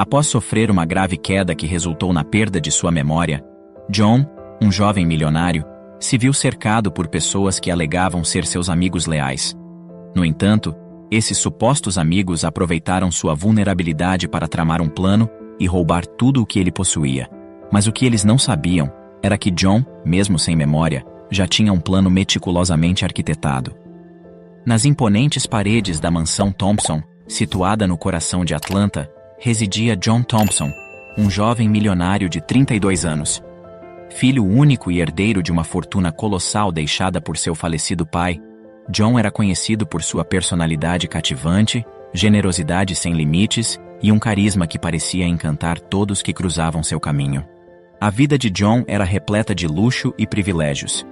Após sofrer uma grave queda que resultou na perda de sua memória, John, um jovem milionário, se viu cercado por pessoas que alegavam ser seus amigos leais. No entanto, esses supostos amigos aproveitaram sua vulnerabilidade para tramar um plano e roubar tudo o que ele possuía. Mas o que eles não sabiam era que John, mesmo sem memória, já tinha um plano meticulosamente arquitetado. Nas imponentes paredes da mansão Thompson, situada no coração de Atlanta, residia John Thompson, um jovem milionário de 32 anos. Filho único e herdeiro de uma fortuna colossal deixada por seu falecido pai, John era conhecido por sua personalidade cativante, generosidade sem limites e um carisma que parecia encantar todos que cruzavam seu caminho. A vida de John era repleta de luxo e privilégios.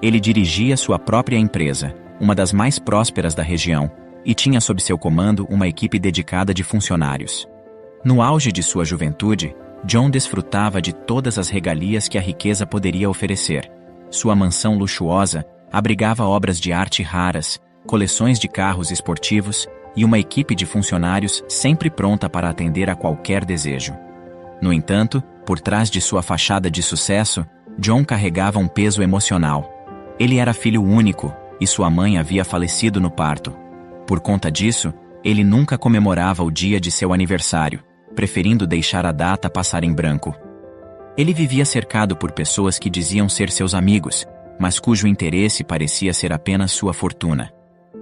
Ele dirigia sua própria empresa, uma das mais prósperas da região, e tinha sob seu comando uma equipe dedicada de funcionários. No auge de sua juventude, John desfrutava de todas as regalias que a riqueza poderia oferecer. Sua mansão luxuosa abrigava obras de arte raras, coleções de carros esportivos e uma equipe de funcionários sempre pronta para atender a qualquer desejo. No entanto, por trás de sua fachada de sucesso, John carregava um peso emocional. Ele era filho único, e sua mãe havia falecido no parto. Por conta disso, ele nunca comemorava o dia de seu aniversário, preferindo deixar a data passar em branco. Ele vivia cercado por pessoas que diziam ser seus amigos, mas cujo interesse parecia ser apenas sua fortuna.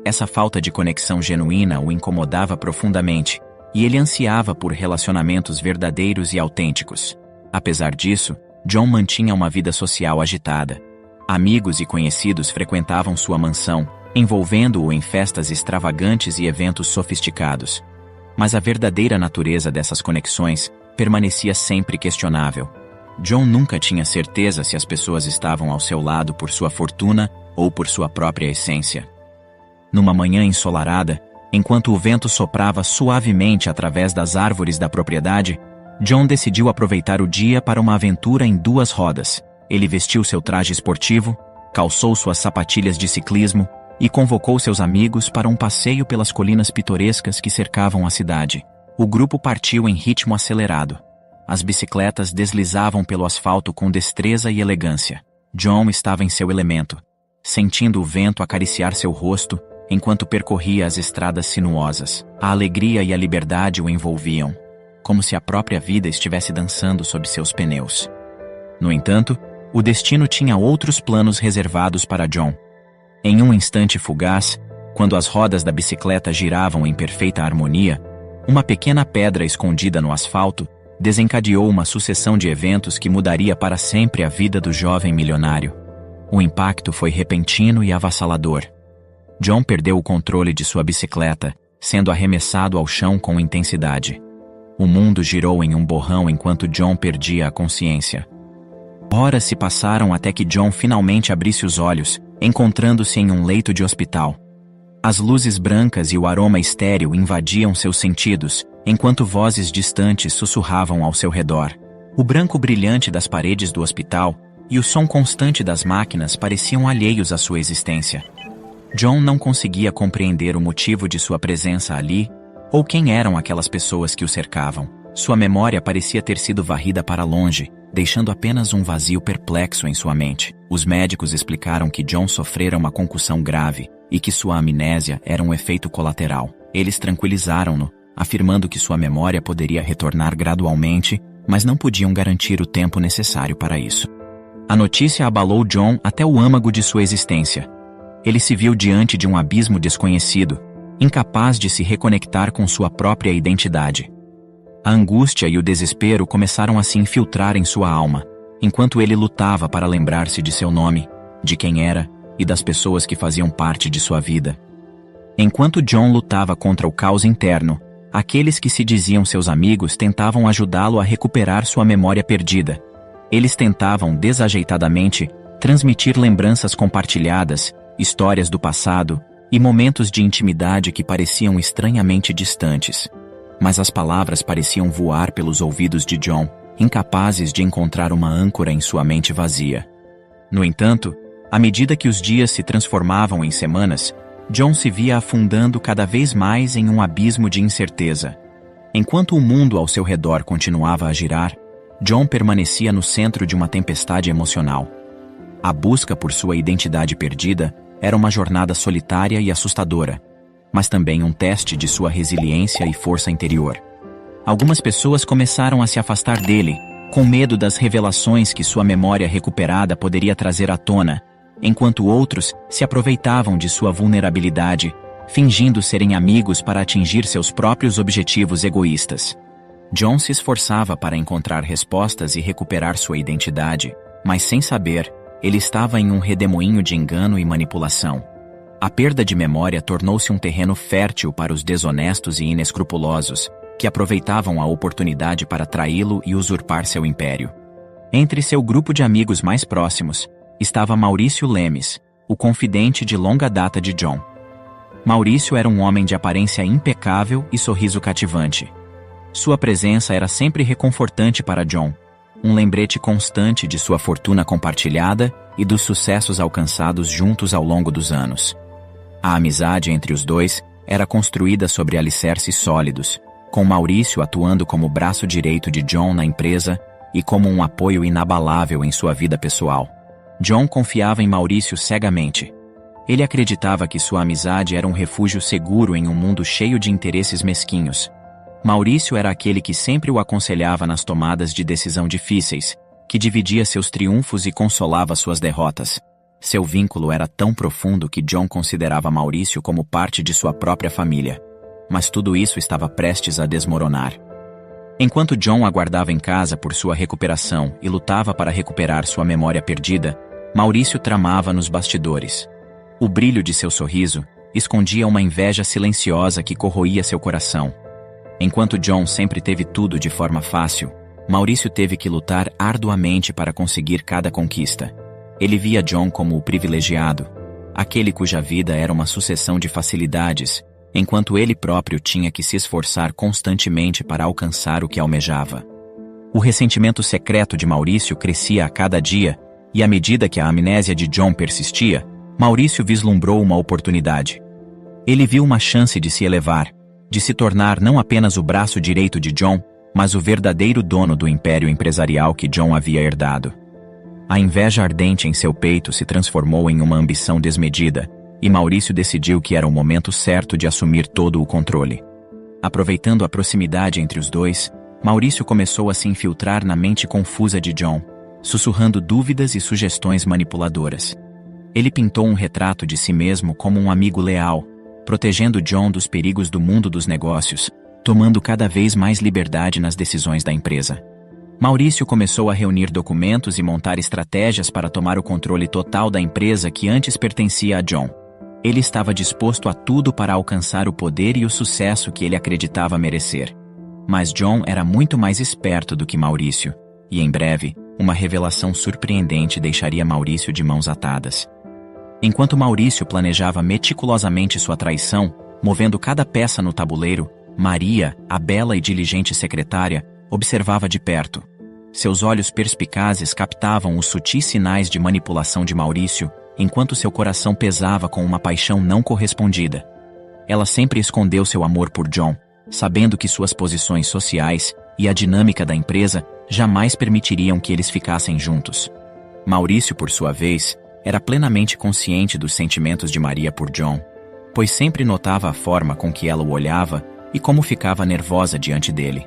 Essa falta de conexão genuína o incomodava profundamente, e ele ansiava por relacionamentos verdadeiros e autênticos. Apesar disso, John mantinha uma vida social agitada. Amigos e conhecidos frequentavam sua mansão, envolvendo-o em festas extravagantes e eventos sofisticados. Mas a verdadeira natureza dessas conexões permanecia sempre questionável. John nunca tinha certeza se as pessoas estavam ao seu lado por sua fortuna ou por sua própria essência. Numa manhã ensolarada, enquanto o vento soprava suavemente através das árvores da propriedade, John decidiu aproveitar o dia para uma aventura em duas rodas. Ele vestiu seu traje esportivo, calçou suas sapatilhas de ciclismo e convocou seus amigos para um passeio pelas colinas pitorescas que cercavam a cidade. O grupo partiu em ritmo acelerado. As bicicletas deslizavam pelo asfalto com destreza e elegância. John estava em seu elemento, sentindo o vento acariciar seu rosto enquanto percorria as estradas sinuosas. A alegria e a liberdade o envolviam, como se a própria vida estivesse dançando sob seus pneus. No entanto, o destino tinha outros planos reservados para John. Em um instante fugaz, quando as rodas da bicicleta giravam em perfeita harmonia, uma pequena pedra escondida no asfalto desencadeou uma sucessão de eventos que mudaria para sempre a vida do jovem milionário. O impacto foi repentino e avassalador. John perdeu o controle de sua bicicleta, sendo arremessado ao chão com intensidade. O mundo girou em um borrão enquanto John perdia a consciência. Horas se passaram até que John finalmente abrisse os olhos, encontrando-se em um leito de hospital. As luzes brancas e o aroma estéril invadiam seus sentidos, enquanto vozes distantes sussurravam ao seu redor. O branco brilhante das paredes do hospital e o som constante das máquinas pareciam alheios à sua existência. John não conseguia compreender o motivo de sua presença ali, ou quem eram aquelas pessoas que o cercavam. Sua memória parecia ter sido varrida para longe, deixando apenas um vazio perplexo em sua mente. Os médicos explicaram que John sofrera uma concussão grave e que sua amnésia era um efeito colateral. Eles tranquilizaram-no, afirmando que sua memória poderia retornar gradualmente, mas não podiam garantir o tempo necessário para isso. A notícia abalou John até o âmago de sua existência. Ele se viu diante de um abismo desconhecido, incapaz de se reconectar com sua própria identidade. A angústia e o desespero começaram a se infiltrar em sua alma, enquanto ele lutava para lembrar-se de seu nome, de quem era e das pessoas que faziam parte de sua vida. Enquanto John lutava contra o caos interno, aqueles que se diziam seus amigos tentavam ajudá-lo a recuperar sua memória perdida. Eles tentavam desajeitadamente transmitir lembranças compartilhadas, histórias do passado e momentos de intimidade que pareciam estranhamente distantes. Mas as palavras pareciam voar pelos ouvidos de John, incapazes de encontrar uma âncora em sua mente vazia. No entanto, à medida que os dias se transformavam em semanas, John se via afundando cada vez mais em um abismo de incerteza. Enquanto o mundo ao seu redor continuava a girar, John permanecia no centro de uma tempestade emocional. A busca por sua identidade perdida era uma jornada solitária e assustadora, mas também um teste de sua resiliência e força interior. Algumas pessoas começaram a se afastar dele, com medo das revelações que sua memória recuperada poderia trazer à tona, enquanto outros se aproveitavam de sua vulnerabilidade, fingindo serem amigos para atingir seus próprios objetivos egoístas. John se esforçava para encontrar respostas e recuperar sua identidade, mas sem saber, ele estava em um redemoinho de engano e manipulação. A perda de memória tornou-se um terreno fértil para os desonestos e inescrupulosos, que aproveitavam a oportunidade para traí-lo e usurpar seu império. Entre seu grupo de amigos mais próximos, estava Maurício Lemes, o confidente de longa data de John. Maurício era um homem de aparência impecável e sorriso cativante. Sua presença era sempre reconfortante para John, um lembrete constante de sua fortuna compartilhada e dos sucessos alcançados juntos ao longo dos anos. A amizade entre os dois era construída sobre alicerces sólidos, com Maurício atuando como braço direito de John na empresa e como um apoio inabalável em sua vida pessoal. John confiava em Maurício cegamente. Ele acreditava que sua amizade era um refúgio seguro em um mundo cheio de interesses mesquinhos. Maurício era aquele que sempre o aconselhava nas tomadas de decisão difíceis, que dividia seus triunfos e consolava suas derrotas. Seu vínculo era tão profundo que John considerava Maurício como parte de sua própria família. Mas tudo isso estava prestes a desmoronar. Enquanto John aguardava em casa por sua recuperação e lutava para recuperar sua memória perdida, Maurício tramava nos bastidores. O brilho de seu sorriso escondia uma inveja silenciosa que corroía seu coração. Enquanto John sempre teve tudo de forma fácil, Maurício teve que lutar arduamente para conseguir cada conquista. Ele via John como o privilegiado, aquele cuja vida era uma sucessão de facilidades, enquanto ele próprio tinha que se esforçar constantemente para alcançar o que almejava. O ressentimento secreto de Maurício crescia a cada dia, e à medida que a amnésia de John persistia, Maurício vislumbrou uma oportunidade. Ele viu uma chance de se elevar, de se tornar não apenas o braço direito de John, mas o verdadeiro dono do império empresarial que John havia herdado. A inveja ardente em seu peito se transformou em uma ambição desmedida, e Maurício decidiu que era o momento certo de assumir todo o controle. Aproveitando a proximidade entre os dois, Maurício começou a se infiltrar na mente confusa de John, sussurrando dúvidas e sugestões manipuladoras. Ele pintou um retrato de si mesmo como um amigo leal, protegendo John dos perigos do mundo dos negócios, tomando cada vez mais liberdade nas decisões da empresa. Maurício começou a reunir documentos e montar estratégias para tomar o controle total da empresa que antes pertencia a John. Ele estava disposto a tudo para alcançar o poder e o sucesso que ele acreditava merecer. Mas John era muito mais esperto do que Maurício, e em breve, uma revelação surpreendente deixaria Maurício de mãos atadas. Enquanto Maurício planejava meticulosamente sua traição, movendo cada peça no tabuleiro, Maria, a bela e diligente secretária, observava de perto. Seus olhos perspicazes captavam os sutis sinais de manipulação de Maurício, enquanto seu coração pesava com uma paixão não correspondida. Ela sempre escondeu seu amor por John, sabendo que suas posições sociais e a dinâmica da empresa jamais permitiriam que eles ficassem juntos. Maurício, por sua vez, era plenamente consciente dos sentimentos de Maria por John, pois sempre notava a forma com que ela o olhava e como ficava nervosa diante dele.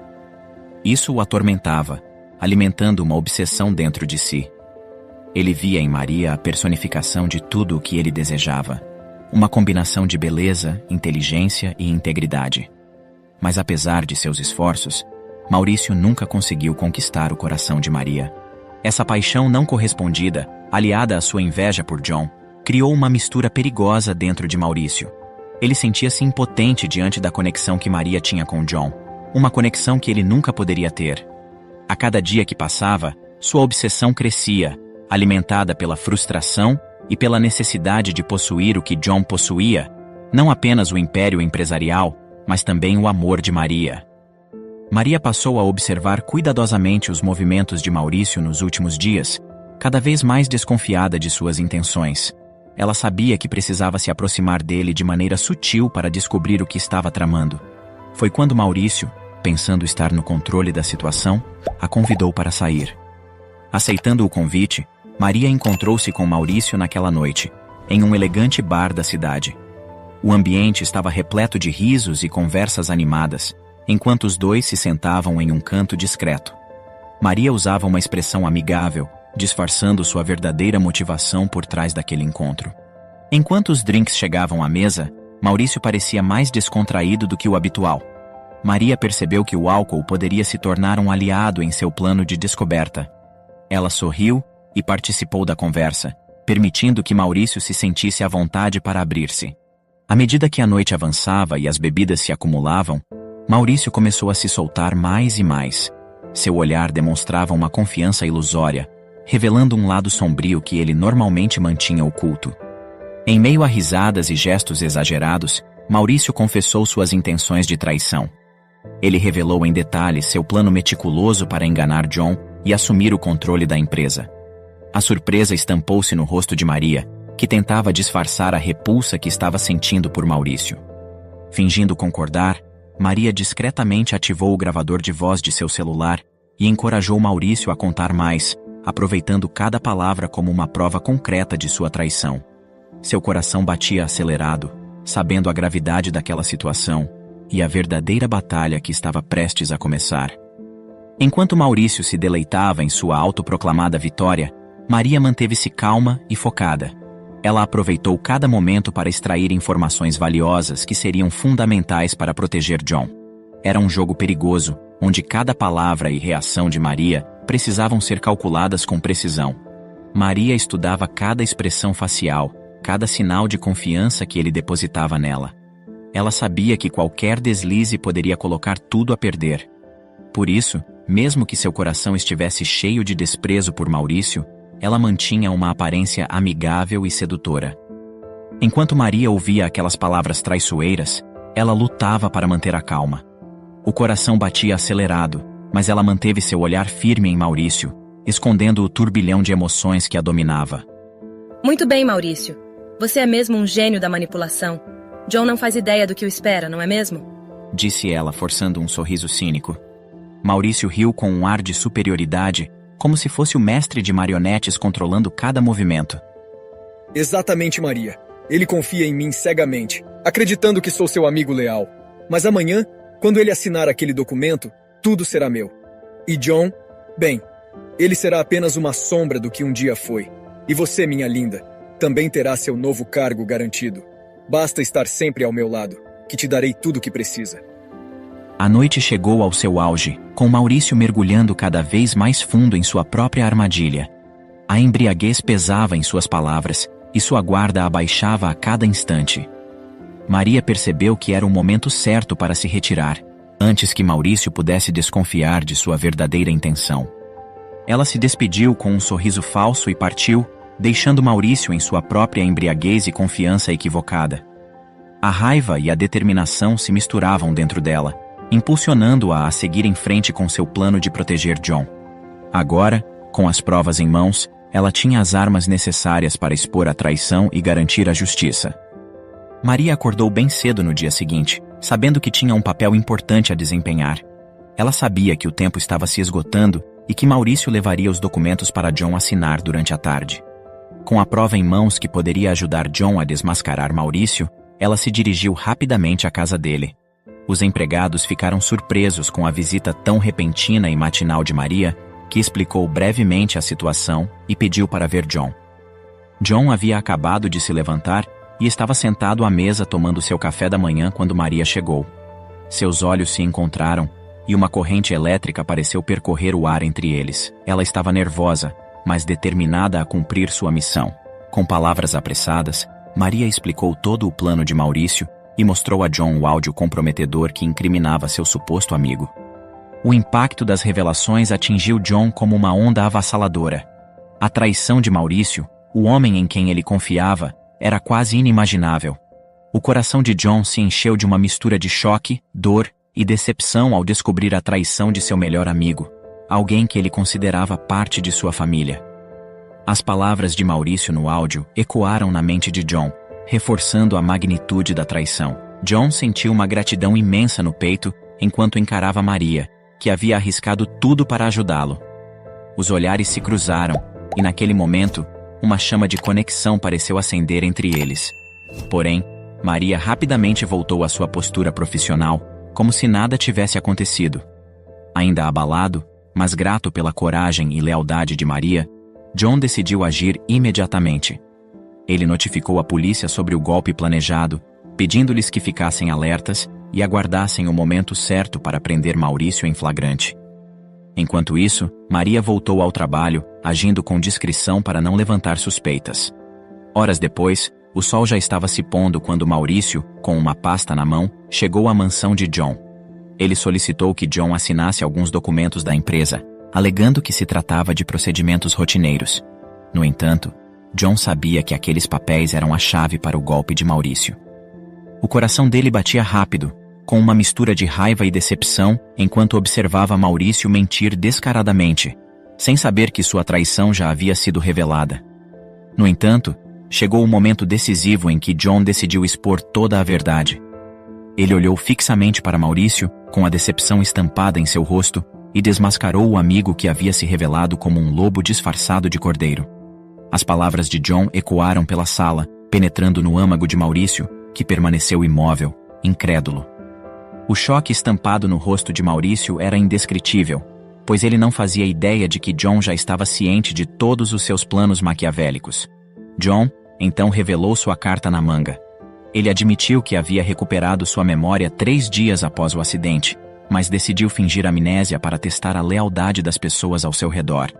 Isso o atormentava, alimentando uma obsessão dentro de si. Ele via em Maria a personificação de tudo o que ele desejava, uma combinação de beleza, inteligência e integridade. Mas apesar de seus esforços, Maurício nunca conseguiu conquistar o coração de Maria. Essa paixão não correspondida, aliada à sua inveja por John, criou uma mistura perigosa dentro de Maurício. Ele sentia-se impotente diante da conexão que Maria tinha com John, uma conexão que ele nunca poderia ter. A cada dia que passava, sua obsessão crescia, alimentada pela frustração e pela necessidade de possuir o que John possuía, não apenas o império empresarial, mas também o amor de Maria. Maria passou a observar cuidadosamente os movimentos de Maurício nos últimos dias, cada vez mais desconfiada de suas intenções. Ela sabia que precisava se aproximar dele de maneira sutil para descobrir o que estava tramando. Foi quando Maurício, pensando estar no controle da situação, a convidou para sair. Aceitando o convite, Maria encontrou-se com Maurício naquela noite, em um elegante bar da cidade. O ambiente estava repleto de risos e conversas animadas, enquanto os dois se sentavam em um canto discreto. Maria usava uma expressão amigável, disfarçando sua verdadeira motivação por trás daquele encontro. Enquanto os drinks chegavam à mesa, Maurício parecia mais descontraído do que o habitual. Maria percebeu que o álcool poderia se tornar um aliado em seu plano de descoberta. Ela sorriu e participou da conversa, permitindo que Maurício se sentisse à vontade para abrir-se. À medida que a noite avançava e as bebidas se acumulavam, Maurício começou a se soltar mais e mais. Seu olhar demonstrava uma confiança ilusória, revelando um lado sombrio que ele normalmente mantinha oculto. Em meio a risadas e gestos exagerados, Maurício confessou suas intenções de traição. Ele revelou em detalhes seu plano meticuloso para enganar John e assumir o controle da empresa. A surpresa estampou-se no rosto de Maria, que tentava disfarçar a repulsa que estava sentindo por Maurício. Fingindo concordar, Maria discretamente ativou o gravador de voz de seu celular e encorajou Maurício a contar mais, aproveitando cada palavra como uma prova concreta de sua traição. Seu coração batia acelerado, sabendo a gravidade daquela situação e a verdadeira batalha que estava prestes a começar. Enquanto Maurício se deleitava em sua autoproclamada vitória, Maria manteve-se calma e focada. Ela aproveitou cada momento para extrair informações valiosas que seriam fundamentais para proteger John. Era um jogo perigoso, onde cada palavra e reação de Maria precisavam ser calculadas com precisão. Maria estudava cada expressão facial, cada sinal de confiança que ele depositava nela. Ela sabia que qualquer deslize poderia colocar tudo a perder. Por isso, mesmo que seu coração estivesse cheio de desprezo por Maurício, ela mantinha uma aparência amigável e sedutora. Enquanto Maria ouvia aquelas palavras traiçoeiras, ela lutava para manter a calma. O coração batia acelerado, mas ela manteve seu olhar firme em Maurício, escondendo o turbilhão de emoções que a dominava. Muito bem, Maurício. Você é mesmo um gênio da manipulação. John não faz ideia do que o espera, não é mesmo? Disse ela, forçando um sorriso cínico. Maurício riu com um ar de superioridade, como se fosse o mestre de marionetes controlando cada movimento. Exatamente, Maria. Ele confia em mim cegamente, acreditando que sou seu amigo leal. Mas amanhã, quando ele assinar aquele documento, tudo será meu. E John, bem, ele será apenas uma sombra do que um dia foi. E você, minha linda, também terá seu novo cargo garantido. Basta estar sempre ao meu lado, que te darei tudo o que precisa. A noite chegou ao seu auge, com Maurício mergulhando cada vez mais fundo em sua própria armadilha. A embriaguez pesava em suas palavras, e sua guarda abaixava a cada instante. Maria percebeu que era o momento certo para se retirar, antes que Maurício pudesse desconfiar de sua verdadeira intenção. Ela se despediu com um sorriso falso e partiu, deixando Maurício em sua própria embriaguez e confiança equivocada. A raiva e a determinação se misturavam dentro dela, impulsionando-a a seguir em frente com seu plano de proteger John. Agora, com as provas em mãos, ela tinha as armas necessárias para expor a traição e garantir a justiça. Maria acordou bem cedo no dia seguinte, sabendo que tinha um papel importante a desempenhar. Ela sabia que o tempo estava se esgotando e que Maurício levaria os documentos para John assinar durante a tarde. Com a prova em mãos que poderia ajudar John a desmascarar Maurício, ela se dirigiu rapidamente à casa dele. Os empregados ficaram surpresos com a visita tão repentina e matinal de Maria, que explicou brevemente a situação e pediu para ver John. John havia acabado de se levantar e estava sentado à mesa tomando seu café da manhã quando Maria chegou. Seus olhos se encontraram e uma corrente elétrica pareceu percorrer o ar entre eles. Ela estava nervosa, mas determinada a cumprir sua missão. Com palavras apressadas, Maria explicou todo o plano de Maurício e mostrou a John o áudio comprometedor que incriminava seu suposto amigo. O impacto das revelações atingiu John como uma onda avassaladora. A traição de Maurício, o homem em quem ele confiava, era quase inimaginável. O coração de John se encheu de uma mistura de choque, dor e decepção ao descobrir a traição de seu melhor amigo, alguém que ele considerava parte de sua família. As palavras de Maurício no áudio ecoaram na mente de John, reforçando a magnitude da traição. John sentiu uma gratidão imensa no peito enquanto encarava Maria, que havia arriscado tudo para ajudá-lo. Os olhares se cruzaram, e naquele momento, uma chama de conexão pareceu acender entre eles. Porém, Maria rapidamente voltou à sua postura profissional, como se nada tivesse acontecido. Ainda abalado, mas grato pela coragem e lealdade de Maria, John decidiu agir imediatamente. Ele notificou a polícia sobre o golpe planejado, pedindo-lhes que ficassem alertas e aguardassem o momento certo para prender Maurício em flagrante. Enquanto isso, Maria voltou ao trabalho, agindo com discrição para não levantar suspeitas. Horas depois, o sol já estava se pondo quando Maurício, com uma pasta na mão, chegou à mansão de John. Ele solicitou que John assinasse alguns documentos da empresa, alegando que se tratava de procedimentos rotineiros. No entanto, John sabia que aqueles papéis eram a chave para o golpe de Maurício. O coração dele batia rápido, com uma mistura de raiva e decepção, enquanto observava Maurício mentir descaradamente, sem saber que sua traição já havia sido revelada. No entanto, chegou o momento decisivo em que John decidiu expor toda a verdade. Ele olhou fixamente para Maurício, com a decepção estampada em seu rosto, e desmascarou o amigo que havia se revelado como um lobo disfarçado de cordeiro. As palavras de John ecoaram pela sala, penetrando no âmago de Maurício, que permaneceu imóvel, incrédulo. O choque estampado no rosto de Maurício era indescritível, pois ele não fazia ideia de que John já estava ciente de todos os seus planos maquiavélicos. John, então, revelou sua carta na manga. Ele admitiu que havia recuperado sua memória 3 dias após o acidente, mas decidiu fingir amnésia para testar a lealdade das pessoas ao seu redor.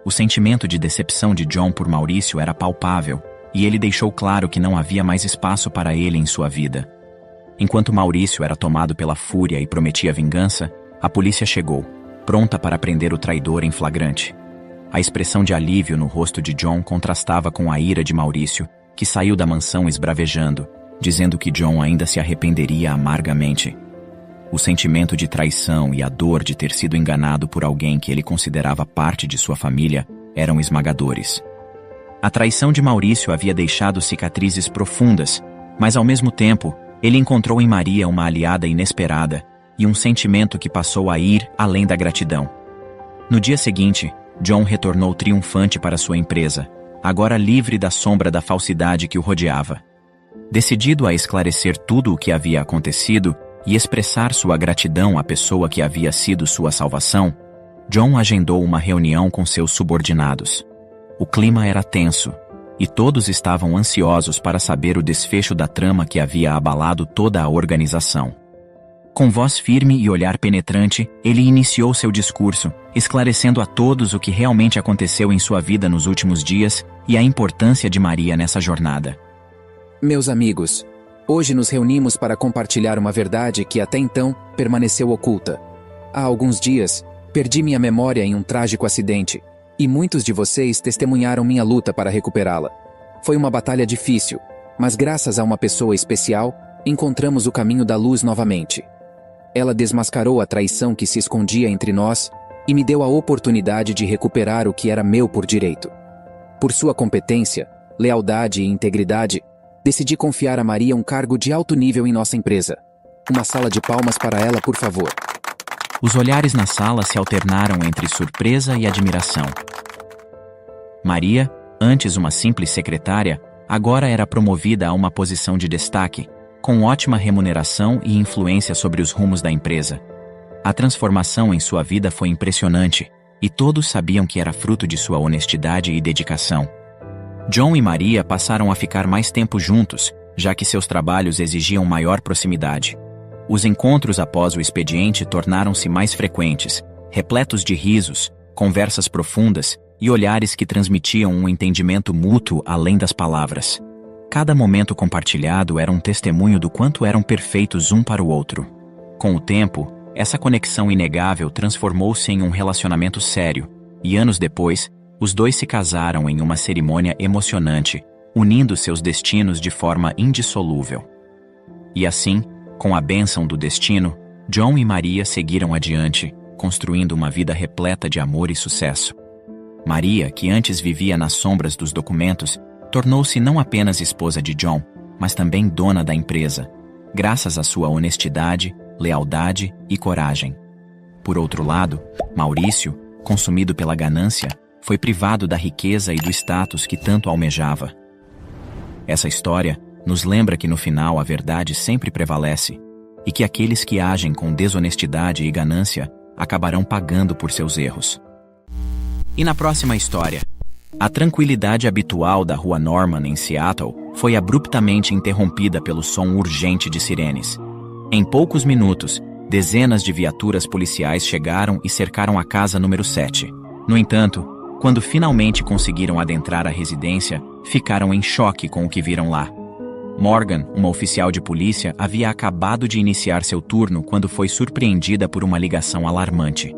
O sentimento de decepção de John por Maurício era palpável, e ele deixou claro que não havia mais espaço para ele em sua vida. Enquanto Maurício era tomado pela fúria e prometia vingança, a polícia chegou, pronta para prender o traidor em flagrante. A expressão de alívio no rosto de John contrastava com a ira de Maurício, que saiu da mansão esbravejando, dizendo que John ainda se arrependeria amargamente. O sentimento de traição e a dor de ter sido enganado por alguém que ele considerava parte de sua família eram esmagadores. A traição de Maurício havia deixado cicatrizes profundas, mas ao mesmo tempo, ele encontrou em Maria uma aliada inesperada e um sentimento que passou a ir além da gratidão. No dia seguinte, John retornou triunfante para sua empresa, agora livre da sombra da falsidade que o rodeava. Decidido a esclarecer tudo o que havia acontecido e expressar sua gratidão à pessoa que havia sido sua salvação, John agendou uma reunião com seus subordinados. O clima era tenso, e todos estavam ansiosos para saber o desfecho da trama que havia abalado toda a organização. Com voz firme e olhar penetrante, ele iniciou seu discurso, esclarecendo a todos o que realmente aconteceu em sua vida nos últimos dias e a importância de Maria nessa jornada. Meus amigos, hoje nos reunimos para compartilhar uma verdade que até então permaneceu oculta. Há alguns dias, perdi minha memória em um trágico acidente, e muitos de vocês testemunharam minha luta para recuperá-la. Foi uma batalha difícil, mas graças a uma pessoa especial, encontramos o caminho da luz novamente. Ela desmascarou a traição que se escondia entre nós e me deu a oportunidade de recuperar o que era meu por direito. Por sua competência, lealdade e integridade, decidi confiar a Maria um cargo de alto nível em nossa empresa. Uma salva de palmas para ela, por favor. Os olhares na sala se alternaram entre surpresa e admiração. Maria, antes uma simples secretária, agora era promovida a uma posição de destaque, com ótima remuneração e influência sobre os rumos da empresa. A transformação em sua vida foi impressionante, e todos sabiam que era fruto de sua honestidade e dedicação. John e Maria passaram a ficar mais tempo juntos, já que seus trabalhos exigiam maior proximidade. Os encontros após o expediente tornaram-se mais frequentes, repletos de risos, conversas profundas e olhares que transmitiam um entendimento mútuo além das palavras. Cada momento compartilhado era um testemunho do quanto eram perfeitos um para o outro. Com o tempo, essa conexão inegável transformou-se em um relacionamento sério, e anos depois, os dois se casaram em uma cerimônia emocionante, unindo seus destinos de forma indissolúvel. E assim, com a bênção do destino, John e Maria seguiram adiante, construindo uma vida repleta de amor e sucesso. Maria, que antes vivia nas sombras dos documentos, tornou-se não apenas esposa de John, mas também dona da empresa, graças à sua honestidade, lealdade e coragem. Por outro lado, Maurício, consumido pela ganância, foi privado da riqueza e do status que tanto almejava. Essa história nos lembra que no final a verdade sempre prevalece e que aqueles que agem com desonestidade e ganância acabarão pagando por seus erros. E na próxima história, a tranquilidade habitual da Rua Norman em Seattle foi abruptamente interrompida pelo som urgente de sirenes. Em poucos minutos, dezenas de viaturas policiais chegaram e cercaram a casa número 7. No entanto, quando finalmente conseguiram adentrar a residência, ficaram em choque com o que viram lá. Morgan, uma oficial de polícia, havia acabado de iniciar seu turno quando foi surpreendida por uma ligação alarmante.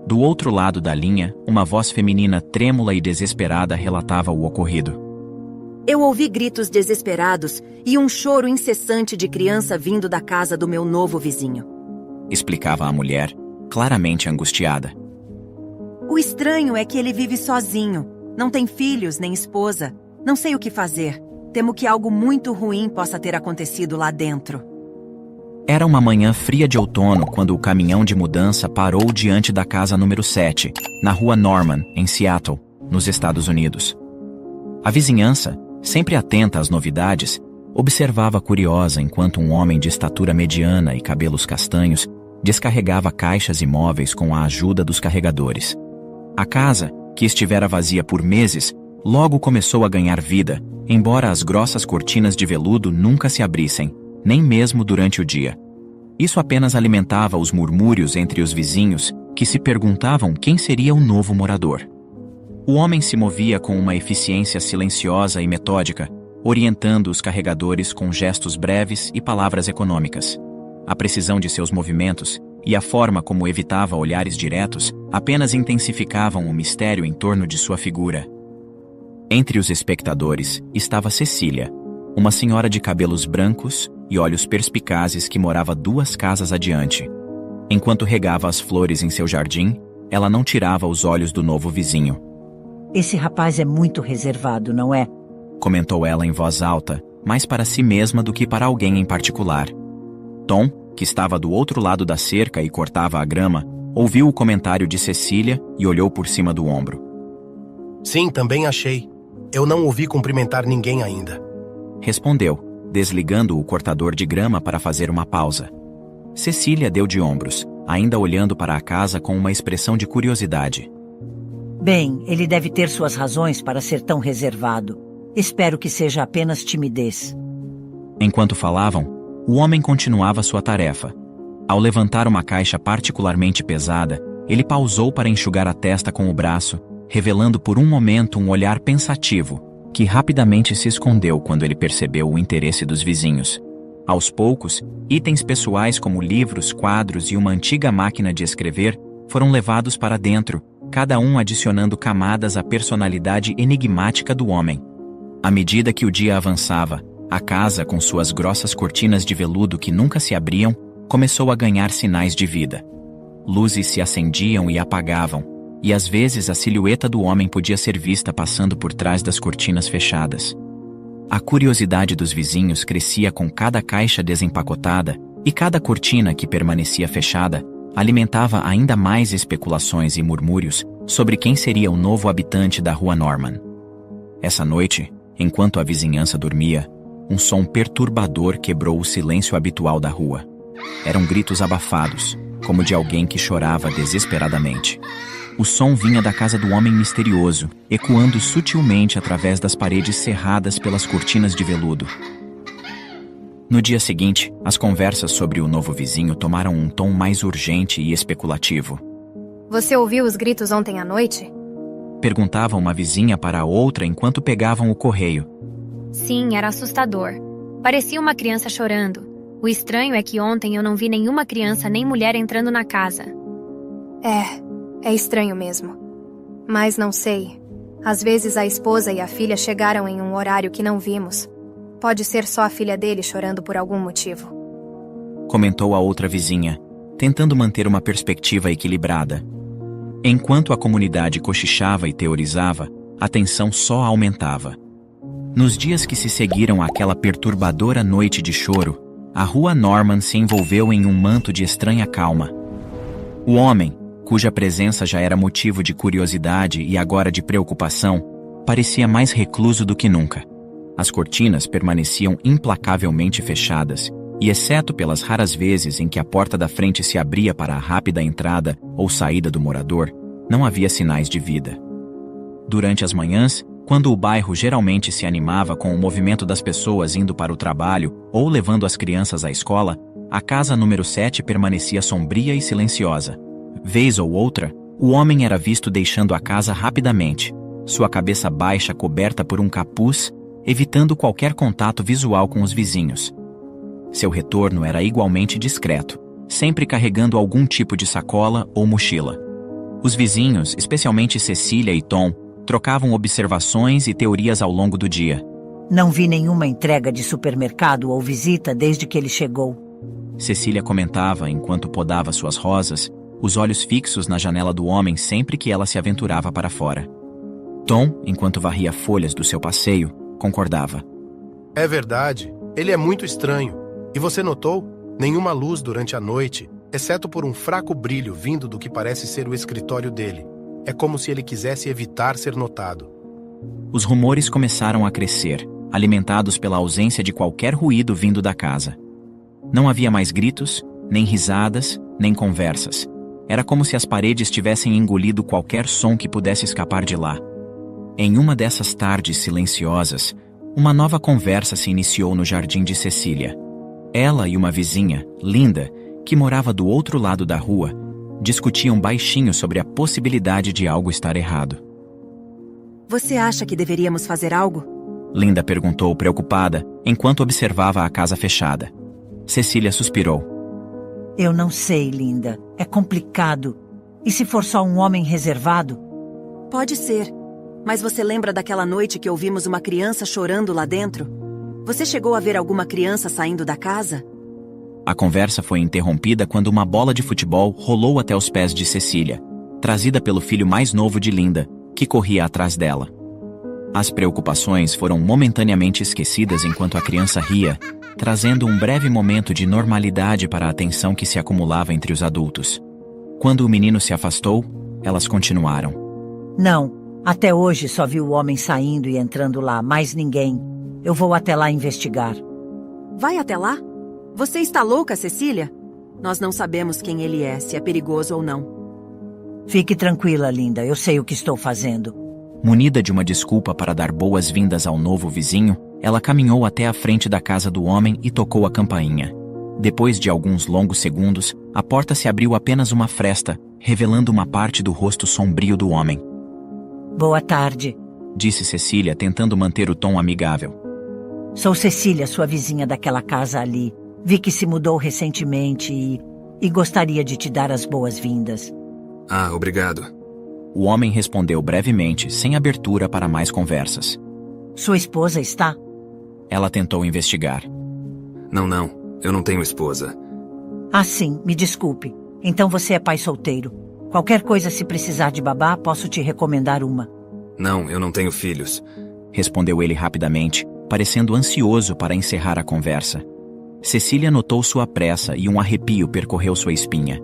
Do outro lado da linha, uma voz feminina trêmula e desesperada relatava o ocorrido. Eu ouvi gritos desesperados e um choro incessante de criança vindo da casa do meu novo vizinho, explicava a mulher, claramente angustiada. O estranho é que ele vive sozinho, não tem filhos nem esposa, não sei o que fazer. Temo que algo muito ruim possa ter acontecido lá dentro. Era uma manhã fria de outono quando o caminhão de mudança parou diante da casa número 7, na Rua Norman, em Seattle, nos Estados Unidos. A vizinhança, sempre atenta às novidades, observava curiosa enquanto um homem de estatura mediana e cabelos castanhos descarregava caixas e móveis com a ajuda dos carregadores. A casa, que estivera vazia por meses, logo começou a ganhar vida, embora as grossas cortinas de veludo nunca se abrissem, nem mesmo durante o dia. Isso apenas alimentava os murmúrios entre os vizinhos, que se perguntavam quem seria o novo morador. O homem se movia com uma eficiência silenciosa e metódica, orientando os carregadores com gestos breves e palavras econômicas. A precisão de seus movimentos e a forma como evitava olhares diretos apenas intensificavam o mistério em torno de sua figura. Entre os espectadores estava Cecília, uma senhora de cabelos brancos e olhos perspicazes que morava 2 casas adiante. Enquanto regava as flores em seu jardim, ela não tirava os olhos do novo vizinho. Esse rapaz é muito reservado, não é? Comentou ela em voz alta, mais para si mesma do que para alguém em particular. Tom, que estava do outro lado da cerca e cortava a grama, ouviu o comentário de Cecília e olhou por cima do ombro. Sim, também achei. Eu não ouvi cumprimentar ninguém ainda. Respondeu, desligando o cortador de grama para fazer uma pausa. Cecília deu de ombros, ainda olhando para a casa com uma expressão de curiosidade. Bem, ele deve ter suas razões para ser tão reservado. Espero que seja apenas timidez. Enquanto falavam, o homem continuava sua tarefa. Ao levantar uma caixa particularmente pesada, ele pausou para enxugar a testa com o braço, revelando por um momento um olhar pensativo, que rapidamente se escondeu quando ele percebeu o interesse dos vizinhos. Aos poucos, itens pessoais como livros, quadros e uma antiga máquina de escrever foram levados para dentro, cada um adicionando camadas à personalidade enigmática do homem. À medida que o dia avançava, a casa, com suas grossas cortinas de veludo que nunca se abriam, começou a ganhar sinais de vida. Luzes se acendiam e apagavam, e às vezes a silhueta do homem podia ser vista passando por trás das cortinas fechadas. A curiosidade dos vizinhos crescia com cada caixa desempacotada, e cada cortina que permanecia fechada alimentava ainda mais especulações e murmúrios sobre quem seria o novo habitante da Rua Norman. Essa noite, enquanto a vizinhança dormia, um som perturbador quebrou o silêncio habitual da rua. Eram gritos abafados, como de alguém que chorava desesperadamente. O som vinha da casa do homem misterioso, ecoando sutilmente através das paredes cerradas pelas cortinas de veludo. No dia seguinte, as conversas sobre o novo vizinho tomaram um tom mais urgente e especulativo. Você ouviu os gritos ontem à noite? Perguntava uma vizinha para a outra enquanto pegavam o correio. Sim, era assustador. Parecia uma criança chorando. O estranho é que ontem eu não vi nenhuma criança nem mulher entrando na casa. É estranho mesmo. Mas não sei. Às vezes a esposa e a filha chegaram em um horário que não vimos. Pode ser só a filha dele chorando por algum motivo. Comentou a outra vizinha, tentando manter uma perspectiva equilibrada. Enquanto a comunidade cochichava e teorizava, a tensão só aumentava. Nos dias que se seguiram àquela perturbadora noite de choro, A rua Norman se envolveu em um manto de estranha calma. O homem, cuja presença já era motivo de curiosidade e agora de preocupação, parecia mais recluso do que nunca. As cortinas permaneciam implacavelmente fechadas, e exceto pelas raras vezes em que a porta da frente se abria para a rápida entrada ou saída do morador, não havia sinais de vida. Durante as manhãs, quando o bairro geralmente se animava com o movimento das pessoas indo para o trabalho ou levando as crianças à escola, a casa número 7 permanecia sombria e silenciosa. Vez ou outra, o homem era visto deixando a casa rapidamente, sua cabeça baixa coberta por um capuz, evitando qualquer contato visual com os vizinhos. Seu retorno era igualmente discreto, sempre carregando algum tipo de sacola ou mochila. Os vizinhos, especialmente Cecília e Tom, trocavam observações e teorias ao longo do dia. Não vi nenhuma entrega de supermercado ou visita desde que ele chegou. Cecília comentava enquanto podava suas rosas, os olhos fixos na janela do homem sempre que ela se aventurava para fora. Tom, enquanto varria folhas do seu passeio, concordava. É verdade, ele é muito estranho. E você notou? Nenhuma luz durante a noite, exceto por um fraco brilho vindo do que parece ser o escritório dele. É como se ele quisesse evitar ser notado. Os rumores começaram a crescer, alimentados pela ausência de qualquer ruído vindo da casa. Não havia mais gritos, nem risadas, nem conversas. Era como se as paredes tivessem engolido qualquer som que pudesse escapar de lá. Em uma dessas tardes silenciosas, uma nova conversa se iniciou no jardim de Cecília. Ela e uma vizinha, Linda, que morava do outro lado da rua, discutiam baixinho sobre a possibilidade de algo estar errado. Você acha que deveríamos fazer algo? Linda perguntou preocupada, enquanto observava a casa fechada. Cecília suspirou. Eu não sei, Linda. É complicado. E se for só um homem reservado? Pode ser. Mas você lembra daquela noite que ouvimos uma criança chorando lá dentro? Você chegou a ver alguma criança saindo da casa? A conversa foi interrompida quando uma bola de futebol rolou até os pés de Cecília, trazida pelo filho mais novo de Linda, que corria atrás dela. As preocupações foram momentaneamente esquecidas enquanto a criança ria, trazendo um breve momento de normalidade para a atenção que se acumulava entre os adultos. Quando o menino se afastou, elas continuaram. Não, até hoje só vi o homem saindo e entrando lá, mais ninguém. Eu vou até lá investigar. Vai até lá? Você está louca, Cecília? Nós não sabemos quem ele é, se é perigoso ou não. Fique tranquila, Linda, eu sei o que estou fazendo. Munida de uma desculpa para dar boas-vindas ao novo vizinho, ela caminhou até a frente da casa do homem e tocou a campainha. Depois de alguns longos segundos, a porta se abriu apenas uma fresta, revelando uma parte do rosto sombrio do homem. Boa tarde, disse Cecília, tentando manter o tom amigável. Sou Cecília, sua vizinha daquela casa ali. Vi que se mudou recentemente e gostaria de te dar as boas-vindas. Ah, obrigado. O homem respondeu brevemente, sem abertura para mais conversas. Sua esposa está? Ela tentou investigar. Não, eu não tenho esposa. Ah, sim, me desculpe. Então você é pai solteiro. Qualquer coisa, se precisar de babá, posso te recomendar uma. Não, eu não tenho filhos. Respondeu ele rapidamente, parecendo ansioso para encerrar a conversa. Cecília notou sua pressa e um arrepio percorreu sua espinha.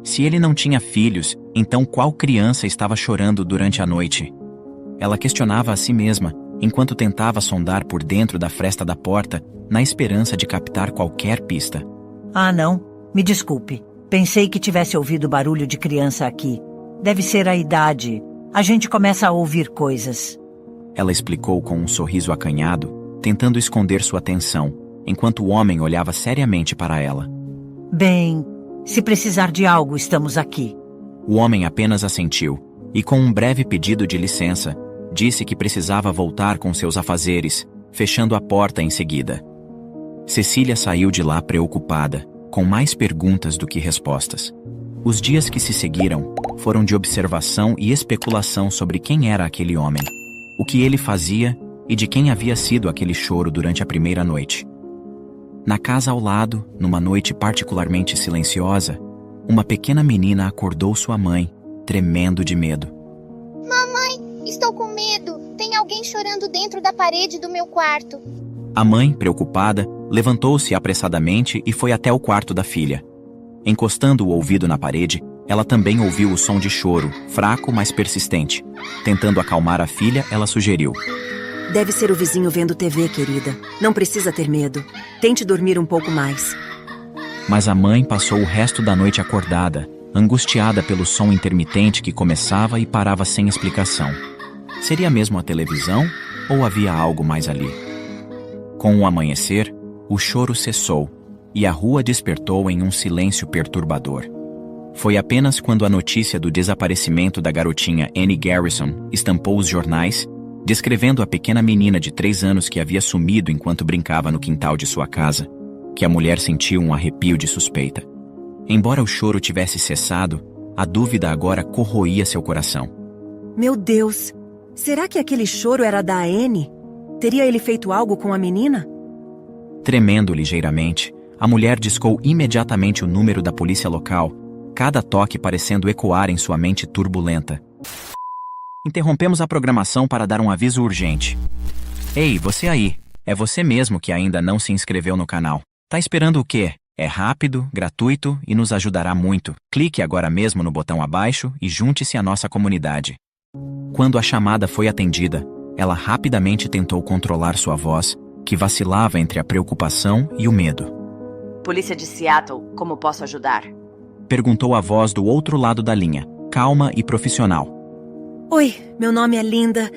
Se ele não tinha filhos, então qual criança estava chorando durante a noite? Ela questionava a si mesma, enquanto tentava sondar por dentro da fresta da porta, na esperança de captar qualquer pista. Ah, não. Me desculpe. Pensei que tivesse ouvido barulho de criança aqui. Deve ser a idade. A gente começa a ouvir coisas. Ela explicou com um sorriso acanhado, tentando esconder sua atenção, enquanto o homem olhava seriamente para ela. Bem, se precisar de algo, estamos aqui. O homem apenas assentiu, e com um breve pedido de licença, disse que precisava voltar com seus afazeres, fechando a porta em seguida. Cecília saiu de lá preocupada, com mais perguntas do que respostas. Os dias que se seguiram foram de observação e especulação sobre quem era aquele homem, o que ele fazia e de quem havia sido aquele choro durante a primeira noite. Na casa ao lado, numa noite particularmente silenciosa, uma pequena menina acordou sua mãe, tremendo de medo. Mamãe, estou com medo. Tem alguém chorando dentro da parede do meu quarto. A mãe, preocupada, levantou-se apressadamente e foi até o quarto da filha. Encostando o ouvido na parede, ela também ouviu o som de choro, fraco, mas persistente. Tentando acalmar a filha, ela sugeriu: Deve ser o vizinho vendo TV, querida. Não precisa ter medo. Tente dormir um pouco mais. Mas a mãe passou o resto da noite acordada, angustiada pelo som intermitente que começava e parava sem explicação. Seria mesmo a televisão ou havia algo mais ali? Com o amanhecer, o choro cessou e a rua despertou em um silêncio perturbador. Foi apenas quando a notícia do desaparecimento da garotinha Annie Garrison estampou os jornais, descrevendo a pequena menina de 3 anos que havia sumido enquanto brincava no quintal de sua casa, que a mulher sentiu um arrepio de suspeita. Embora o choro tivesse cessado, a dúvida agora corroía seu coração. Meu Deus! Será que aquele choro era da Annie? Teria ele feito algo com a menina? Tremendo ligeiramente, a mulher discou imediatamente o número da polícia local, cada toque parecendo ecoar em sua mente turbulenta. Interrompemos a programação para dar um aviso urgente. Ei, você aí! É você mesmo que ainda não se inscreveu no canal. Tá esperando o quê? É rápido, gratuito e nos ajudará muito. Clique agora mesmo no botão abaixo e junte-se à nossa comunidade. Quando a chamada foi atendida, ela rapidamente tentou controlar sua voz, que vacilava entre a preocupação e o medo. Polícia de Seattle, como posso ajudar? Perguntou a voz do outro lado da linha, calma e profissional. Oi, meu nome é Linda.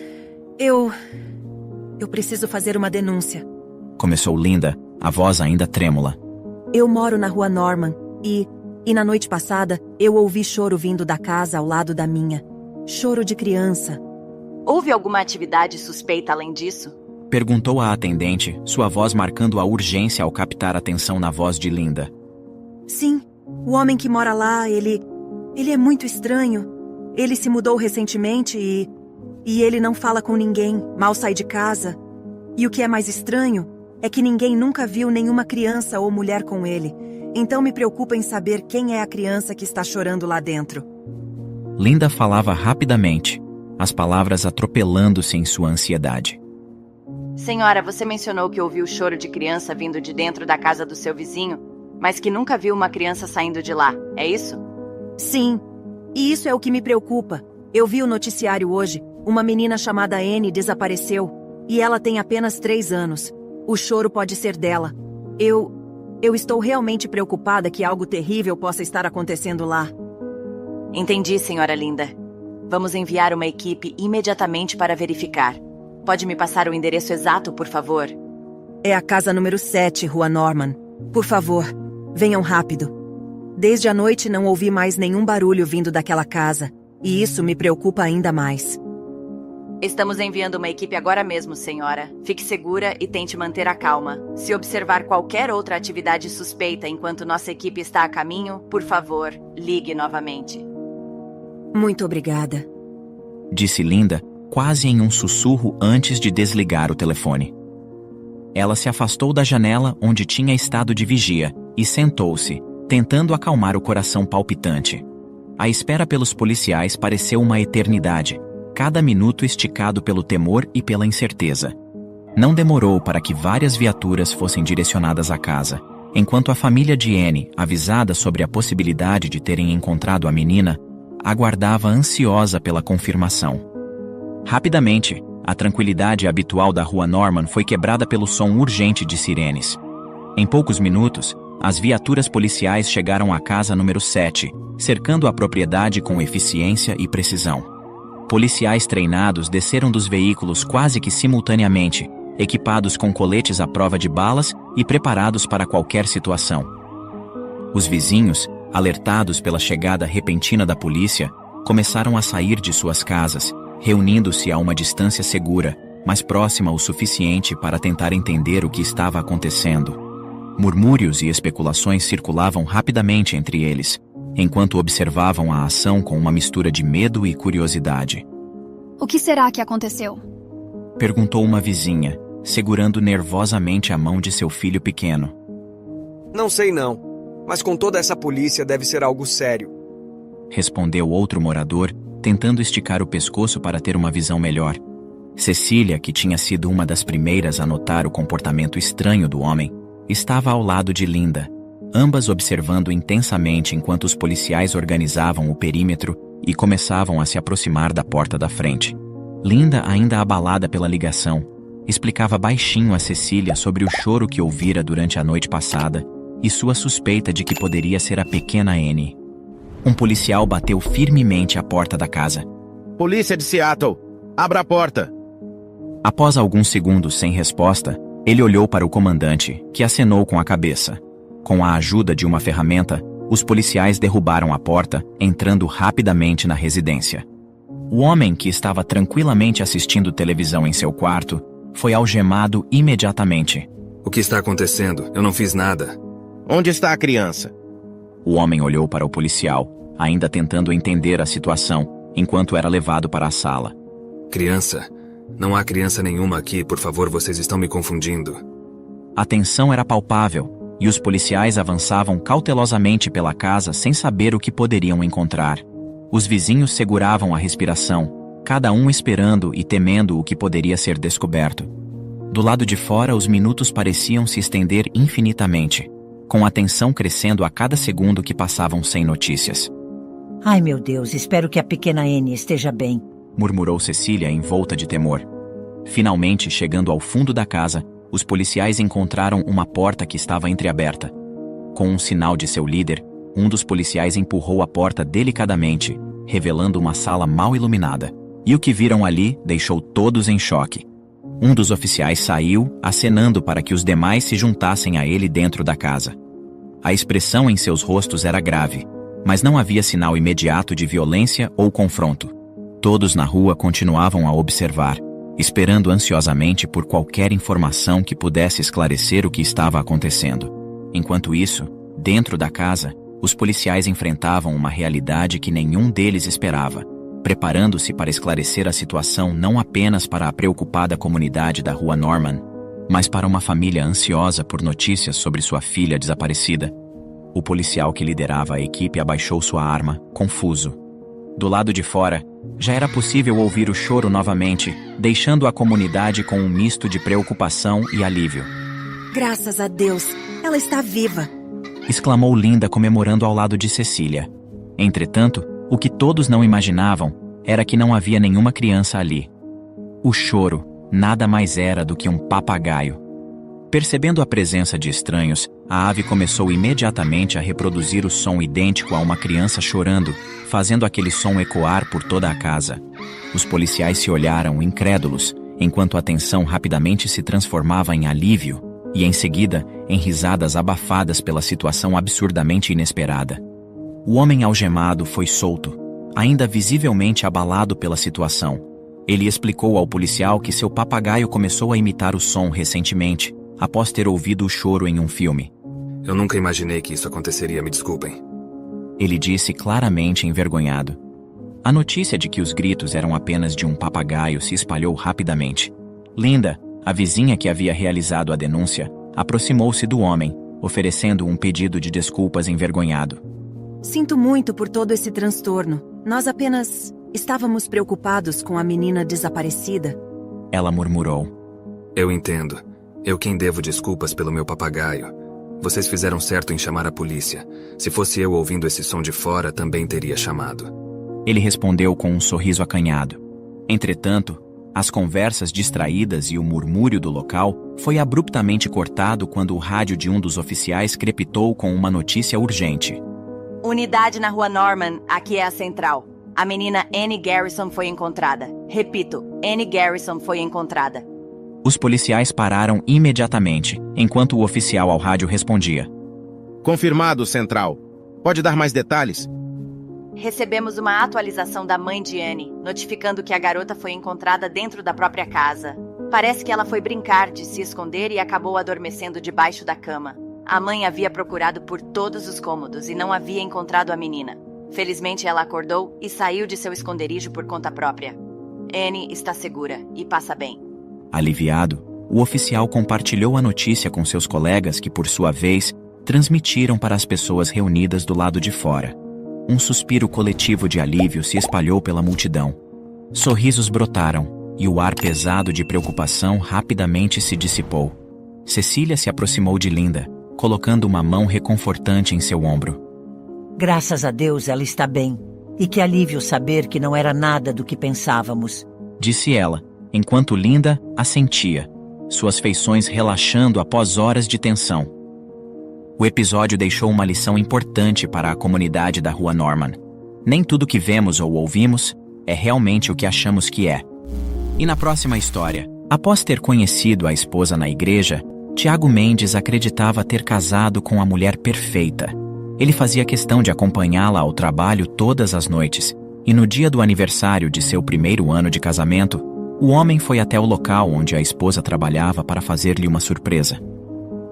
Eu preciso fazer uma denúncia. Começou Linda, a voz ainda trêmula. Eu moro na rua Norman e na noite passada eu ouvi choro vindo da casa ao lado da minha. Choro de criança. Houve alguma atividade suspeita além disso? Perguntou a atendente, sua voz marcando a urgência ao captar atenção na voz de Linda. Sim, o homem que mora lá, ele é muito estranho. Ele se mudou recentemente e ele não fala com ninguém, mal sai de casa. E o que é mais estranho é que ninguém nunca viu nenhuma criança ou mulher com ele. Então me preocupa em saber quem é a criança que está chorando lá dentro. Linda falava rapidamente, as palavras atropelando-se em sua ansiedade. Senhora, você mencionou que ouviu o choro de criança vindo de dentro da casa do seu vizinho, mas que nunca viu uma criança saindo de lá, é isso? Sim, e isso é o que me preocupa. Eu vi o noticiário hoje, uma menina chamada Annie desapareceu, e ela tem apenas 3 anos. O choro pode ser dela. Eu estou realmente preocupada que algo terrível possa estar acontecendo lá. Entendi, senhora Linda. Vamos enviar uma equipe imediatamente para verificar. Pode me passar o endereço exato, por favor? É a casa número 7, Rua Norman. Por favor, venham rápido. Desde a noite não ouvi mais nenhum barulho vindo daquela casa, e isso me preocupa ainda mais. Estamos enviando uma equipe agora mesmo, senhora. Fique segura e tente manter a calma. Se observar qualquer outra atividade suspeita enquanto nossa equipe está a caminho, por favor, ligue novamente. Muito obrigada, disse Linda, quase em um sussurro antes de desligar o telefone. Ela se afastou da janela onde tinha estado de vigia e sentou-se, tentando acalmar o coração palpitante. A espera pelos policiais pareceu uma eternidade, cada minuto esticado pelo temor e pela incerteza. Não demorou para que várias viaturas fossem direcionadas à casa, enquanto a família de Annie, avisada sobre a possibilidade de terem encontrado a menina, aguardava ansiosa pela confirmação. Rapidamente, a tranquilidade habitual da rua Norman foi quebrada pelo som urgente de sirenes. Em poucos minutos, as viaturas policiais chegaram à casa número 7, cercando a propriedade com eficiência e precisão. Policiais treinados desceram dos veículos quase que simultaneamente, equipados com coletes à prova de balas e preparados para qualquer situação. Os vizinhos, alertados pela chegada repentina da polícia, começaram a sair de suas casas, reunindo-se a uma distância segura, mas próxima o suficiente para tentar entender o que estava acontecendo. Murmúrios e especulações circulavam rapidamente entre eles, enquanto observavam a ação com uma mistura de medo e curiosidade. O que será que aconteceu? Perguntou uma vizinha, segurando nervosamente a mão de seu filho pequeno. Não sei não, mas com toda essa polícia deve ser algo sério. Respondeu outro morador, tentando esticar o pescoço para ter uma visão melhor. Cecília, que tinha sido uma das primeiras a notar o comportamento estranho do homem, estava ao lado de Linda, ambas observando intensamente enquanto os policiais organizavam o perímetro e começavam a se aproximar da porta da frente. Linda, ainda abalada pela ligação, explicava baixinho a Cecília sobre o choro que ouvira durante a noite passada e sua suspeita de que poderia ser a pequena Annie. Um policial bateu firmemente à porta da casa. Polícia de Seattle, abra a porta! Após alguns segundos sem resposta, ele olhou para o comandante, que acenou com a cabeça. Com a ajuda de uma ferramenta, os policiais derrubaram a porta, entrando rapidamente na residência. O homem, que estava tranquilamente assistindo televisão em seu quarto, foi algemado imediatamente. O que está acontecendo? Eu não fiz nada. Onde está a criança? O homem olhou para o policial, ainda tentando entender a situação, enquanto era levado para a sala. Criança? Não há criança nenhuma aqui, por favor, vocês estão me confundindo. A tensão era palpável, e os policiais avançavam cautelosamente pela casa sem saber o que poderiam encontrar. Os vizinhos seguravam a respiração, cada um esperando e temendo o que poderia ser descoberto. Do lado de fora, os minutos pareciam se estender infinitamente, com a tensão crescendo a cada segundo que passavam sem notícias. Ai, meu Deus, espero que a pequena Annie esteja bem, murmurou Cecília envolta de temor. Finalmente, chegando ao fundo da casa, os policiais encontraram uma porta que estava entreaberta. Com um sinal de seu líder, um dos policiais empurrou a porta delicadamente, revelando uma sala mal iluminada. E o que viram ali deixou todos em choque. Um dos oficiais saiu, acenando para que os demais se juntassem a ele dentro da casa. A expressão em seus rostos era grave, mas não havia sinal imediato de violência ou confronto. Todos na rua continuavam a observar, esperando ansiosamente por qualquer informação que pudesse esclarecer o que estava acontecendo. Enquanto isso, dentro da casa, os policiais enfrentavam uma realidade que nenhum deles esperava, preparando-se para esclarecer a situação não apenas para a preocupada comunidade da Rua Norman, mas para uma família ansiosa por notícias sobre sua filha desaparecida. O policial que liderava a equipe abaixou sua arma, confuso. Do lado de fora, já era possível ouvir o choro novamente, deixando a comunidade com um misto de preocupação e alívio. Graças a Deus, ela está viva! Exclamou Linda, comemorando ao lado de Cecília. Entretanto, o que todos não imaginavam era que não havia nenhuma criança ali. O choro nada mais era do que um papagaio. Percebendo a presença de estranhos, a ave começou imediatamente a reproduzir o som idêntico a uma criança chorando, fazendo aquele som ecoar por toda a casa. Os policiais se olharam incrédulos, enquanto a tensão rapidamente se transformava em alívio, e em seguida, em risadas abafadas pela situação absurdamente inesperada. O homem algemado foi solto, ainda visivelmente abalado pela situação. Ele explicou ao policial que seu papagaio começou a imitar o som recentemente, após ter ouvido o choro em um filme. Eu nunca imaginei que isso aconteceria, me desculpem. Ele disse claramente envergonhado. A notícia de que os gritos eram apenas de um papagaio se espalhou rapidamente. Linda, a vizinha que havia realizado a denúncia, aproximou-se do homem, oferecendo um pedido de desculpas envergonhado. Sinto muito por todo esse transtorno. Nós apenas estávamos preocupados com a menina desaparecida. Ela murmurou. Eu entendo. Eu quem devo desculpas pelo meu papagaio. Vocês fizeram certo em chamar a polícia. Se fosse eu ouvindo esse som de fora, também teria chamado. Ele respondeu com um sorriso acanhado. Entretanto, as conversas distraídas e o murmúrio do local foi abruptamente cortado quando o rádio de um dos oficiais crepitou com uma notícia urgente. Unidade na Rua Norman, aqui é a central. A menina Annie Garrison foi encontrada. Repito, Annie Garrison foi encontrada. Os policiais pararam imediatamente, enquanto o oficial ao rádio respondia. Confirmado, Central. Pode dar mais detalhes? Recebemos uma atualização da mãe de Annie, notificando que a garota foi encontrada dentro da própria casa. Parece que ela foi brincar de se esconder e acabou adormecendo debaixo da cama. A mãe havia procurado por todos os cômodos e não havia encontrado a menina. Felizmente ela acordou e saiu de seu esconderijo por conta própria. Annie está segura e passa bem. Aliviado, o oficial compartilhou a notícia com seus colegas que, por sua vez, transmitiram para as pessoas reunidas do lado de fora. Um suspiro coletivo de alívio se espalhou pela multidão. Sorrisos brotaram, e o ar pesado de preocupação rapidamente se dissipou. Cecília se aproximou de Linda, colocando uma mão reconfortante em seu ombro. Graças a Deus ela está bem. E que alívio saber que não era nada do que pensávamos. Disse ela, enquanto Linda assentia, suas feições relaxando após horas de tensão. O episódio deixou uma lição importante para a comunidade da Rua Norman. Nem tudo que vemos ou ouvimos é realmente o que achamos que é. E na próxima história, após ter conhecido a esposa na igreja, Tiago Mendes acreditava ter casado com a mulher perfeita. Ele fazia questão de acompanhá-la ao trabalho todas as noites, e no dia do aniversário de seu primeiro ano de casamento, o homem foi até o local onde a esposa trabalhava para fazer-lhe uma surpresa.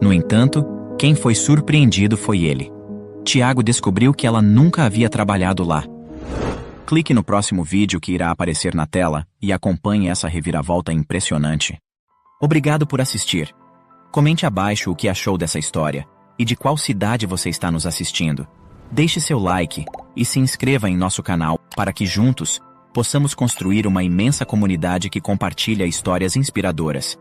No entanto, quem foi surpreendido foi ele. Tiago descobriu que ela nunca havia trabalhado lá. Clique no próximo vídeo que irá aparecer na tela e acompanhe essa reviravolta impressionante. Obrigado por assistir. Comente abaixo o que achou dessa história e de qual cidade você está nos assistindo. Deixe seu like e se inscreva em nosso canal para que juntos possamos construir uma imensa comunidade que compartilha histórias inspiradoras.